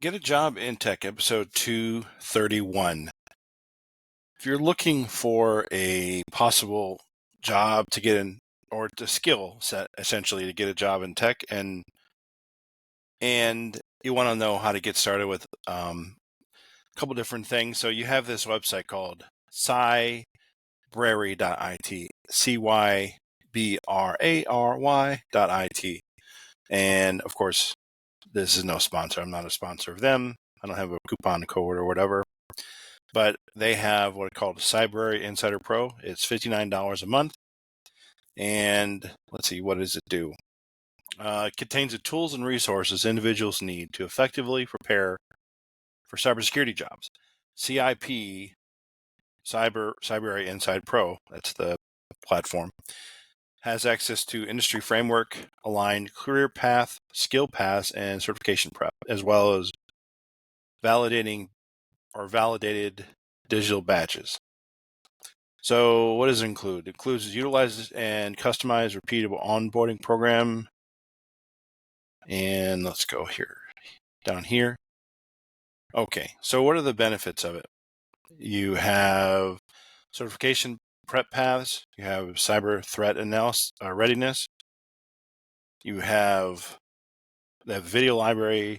Get a Job in Tech, episode 231. If you're looking for a possible job to get in, or the skill set essentially to get a job in tech, and you want to know how to get started with a couple different things, so you have this website called Cybrary.it, Cybrary.it, and of course, this is no sponsor. I'm not a sponsor of them. I don't have a coupon code or whatever. But they have what are called Cybrary Insider Pro. It's $59 a month. And let's see, what does it do? It contains the tools and resources individuals need to effectively prepare for cybersecurity jobs. CIP, Cybrary Inside Pro, that's the platform, has access to industry framework, aligned career path, skill paths, and certification prep, as well as validated digital badges. So what does it include? It includes utilizes and customized repeatable onboarding program. And let's go here, down here. Okay, so what are the benefits of it? You have certification prep paths. You have cyber threat analysis readiness. You have the video library.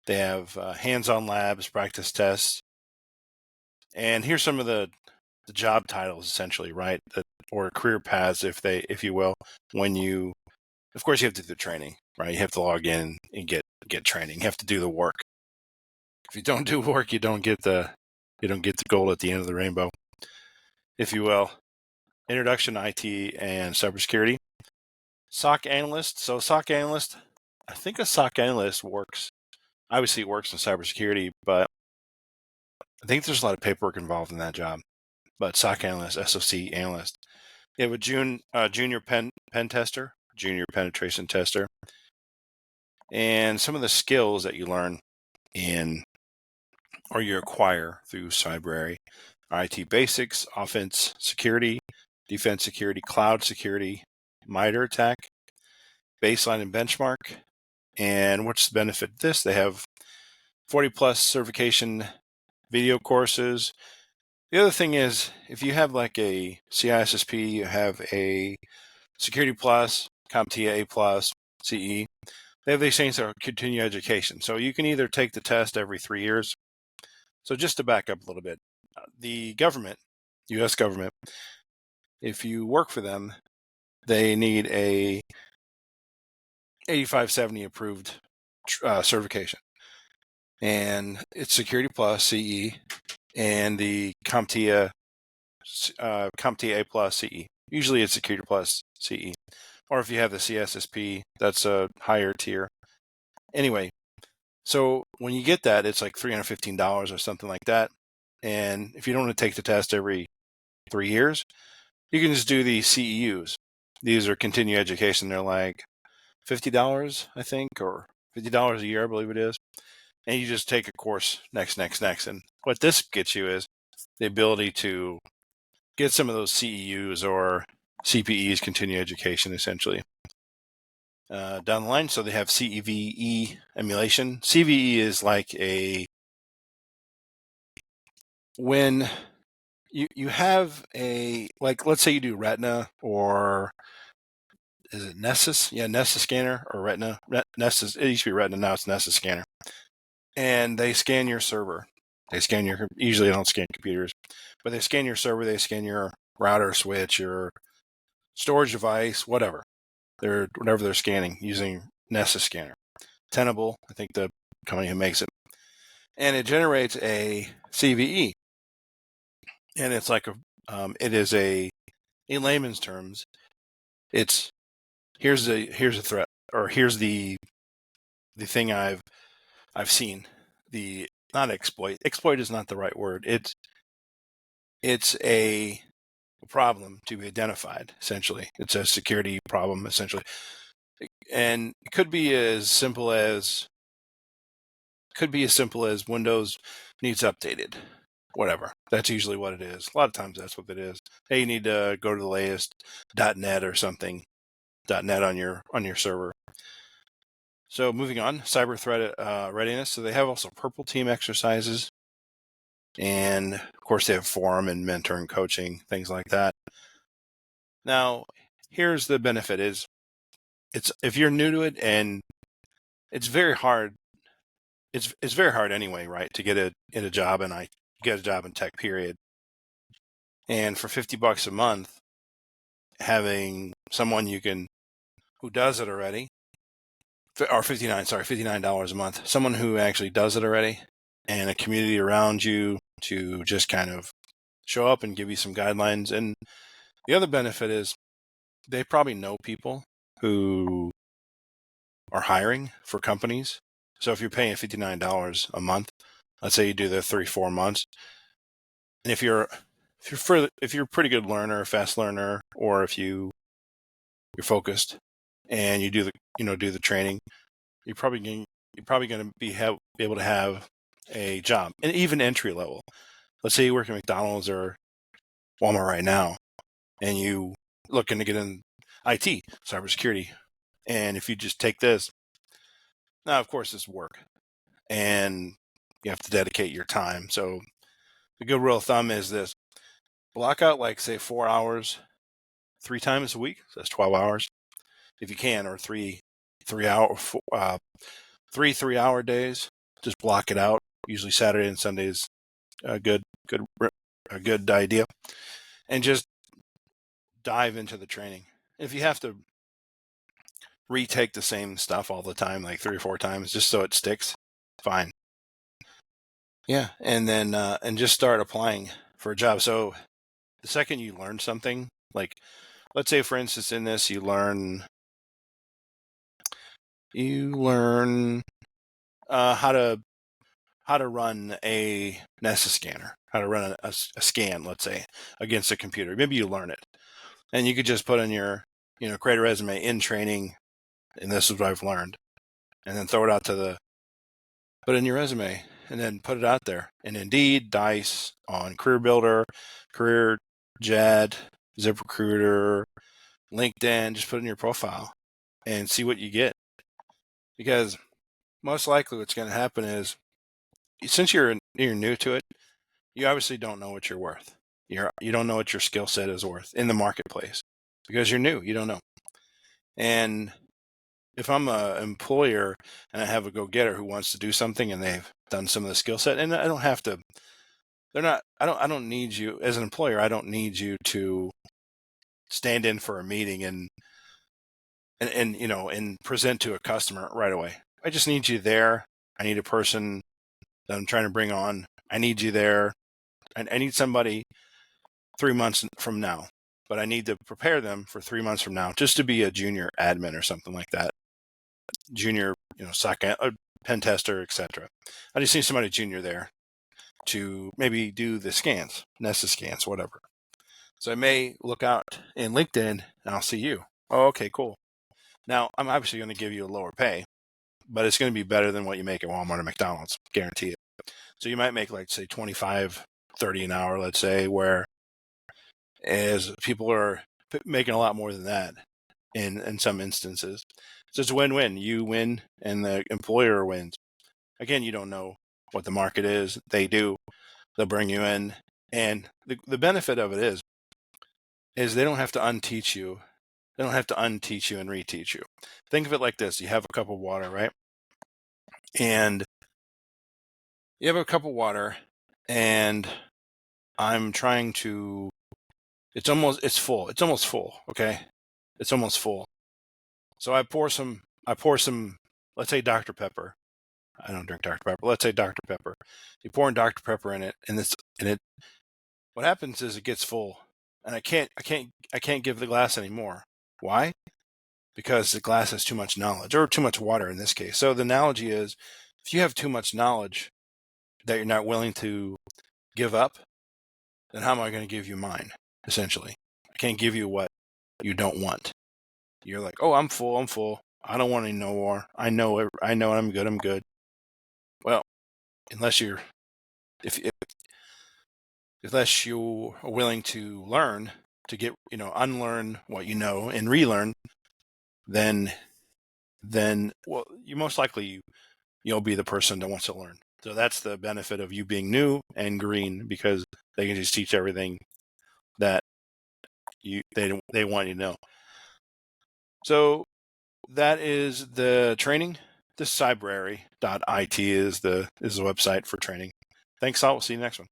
They have hands-on labs, practice tests. And here's some of the job titles, essentially, right? Or career paths, if you will. When you, of course, you have to do the training, right? You have to log in and get training. You have to do the work. If you don't do work, you don't get the gold at the end of the rainbow, if you will. Introduction to IT and cybersecurity. SOC analyst. So SOC analyst, I think a SOC analyst works. Obviously, it works in cybersecurity, but I think there's a lot of paperwork involved in that job. But SOC analyst, SOC analyst. You have a junior pen tester, junior penetration tester, and some of the skills that you learn in or you acquire through Cybrary: IT basics, offense security, defense security, cloud security, MITRE attack, baseline and benchmark. And what's the benefit of this? They have 40 plus certification video courses. The other thing is, if you have like a CISSP, you have a Security Plus, CompTIA A Plus, CE, they have these things that are continuing education. So you can either take the test every 3 years. So just to back up a little bit, the government, U.S. government, if you work for them, they need a 8570 approved certification. And it's Security Plus, CE, and the CompTIA A Plus, CE. Usually it's Security Plus, CE. Or if you have the CSSP, that's a higher tier. Anyway, so when you get that, it's like $315 or something like that. And if you don't want to take the test every 3 years, you can just do the CEUs. These are continuing education. They're like $50, I think, or $50 a year, I believe it is. And you just take a course next. And what this gets you is the ability to get some of those CEUs or CPEs, continuing education, essentially. Down the line, so they have CVE emulation. CVE is like when you have like, let's say you do Retina, or is it Nessus? Yeah, Nessus scanner or Retina. Nessus, it used to be Retina, now it's Nessus scanner. And they scan your server. They scan usually they don't scan computers, but they scan your server, they scan your router, switch, your storage device, whatever they're scanning using Nessus scanner. Tenable, I think the company who makes it. And it generates a CVE. And it's like it is in layman's terms, it's here's a threat, or here's the thing I've seen. The not exploit. Exploit is not the right word. It's a problem to be identified, essentially. It's a security problem, essentially. And it could be as simple as Windows needs updated. Whatever. That's usually what it is. A lot of times that's what it is. Hey, you need to go to the latest .NET or something. .NET on your server. So moving on, cyber threat readiness. So they have also purple team exercises. And of course they have forum and mentoring, coaching, things like that. Now, here's the benefit is it's if you're new to it, and it's very hard. It's very hard anyway, right? To get a job, and I get a job in tech, period. And for $50 a month, having someone who does it already, or $59 a month, someone who actually does it already, and a community around you to just kind of show up and give you some guidelines. And the other benefit is they probably know people who are hiring for companies. So if you're paying $59 a month, let's say you do the 3-4 months, and if you're a pretty good learner, a fast learner, or if you're focused and you do the training, you're probably going to be able to have a job, and even entry level. Let's say you work at McDonald's or Walmart right now, and you looking to get in IT, cybersecurity, and if you just take this, now of course it's work, and you have to dedicate your time. So the good rule of thumb is this: block out, like, say, 4 hours 3 times a week. So that's 12 hours if you can, or three 3-hour days. Just block it out. Usually Saturday and Sunday is a good idea, and just dive into the training. If you have to retake the same stuff all the time, like 3 or 4 times, just so it sticks, fine. Yeah, and then and just start applying for a job. So the second you learn something, like, let's say for instance in this you learn how to run a Nessus scanner, how to run a scan, let's say, against a computer. Maybe you learn it, and you could just put in your, create a resume in training, and this is what I've learned, and then throw it out put in your resume, and then put it out there. And Indeed, Dice, on Career Builder, Career Jad, ZipRecruiter, LinkedIn, just put in your profile and see what you get. Because most likely what's going to happen is, since you're new to it, you obviously don't know what you're worth. You don't know what your skill set is worth in the marketplace because you're new. You don't know. And if I'm an employer and I have a go-getter who wants to do something and they've done some of the skill set, and I don't have to, I don't need you as an employer. I don't need you to stand in for a meeting and present to a customer right away. I just need you there. I need a person that I'm trying to bring on. I need you there. I need somebody 3 months from now, but I need to prepare them for 3 months from now, just to be a junior admin or something like that. Junior, SOC, pen tester, etc. I just need somebody junior there to maybe do the scans, Nessus scans, whatever. So I may look out in LinkedIn and I'll see you. Oh, okay, cool. Now I'm obviously going to give you a lower pay, but it's going to be better than what you make at Walmart or McDonald's, guarantee it. So you might make, like, say, 25, 30 an hour, let's say, where as people are making a lot more than that in some instances. So it's a win-win. You win and the employer wins. Again, you don't know what the market is. They do. They'll bring you in. And the benefit of it is they don't have to unteach you. They don't have to unteach you and reteach you. Think of it like this. You have a cup of water, right? And you have a cup of water, and I'm trying to, it's full. It's almost full. Okay. It's almost full. So I pour some, let's say Dr. Pepper. I don't drink Dr. Pepper. Let's say Dr. Pepper. You pour in Dr. Pepper in it, what happens is it gets full, and I can't give the glass anymore. Why? Because the glass has too much knowledge, or too much water in this case. So the analogy is, if you have too much knowledge that you're not willing to give up, then how am I going to give you mine? Essentially, I can't give you what you don't want. You're like, oh, I'm full. I don't want any no more. I know I'm good. Well, unless you're unless you are willing to learn, to get, unlearn what you know and relearn, then then well, you most likely you'll be the person that wants to learn. So that's the benefit of you being new and green, because they can just teach everything that they want you to know. So that is the training. The Cybrary.it is the website for training. Thanks all. We'll see you next one.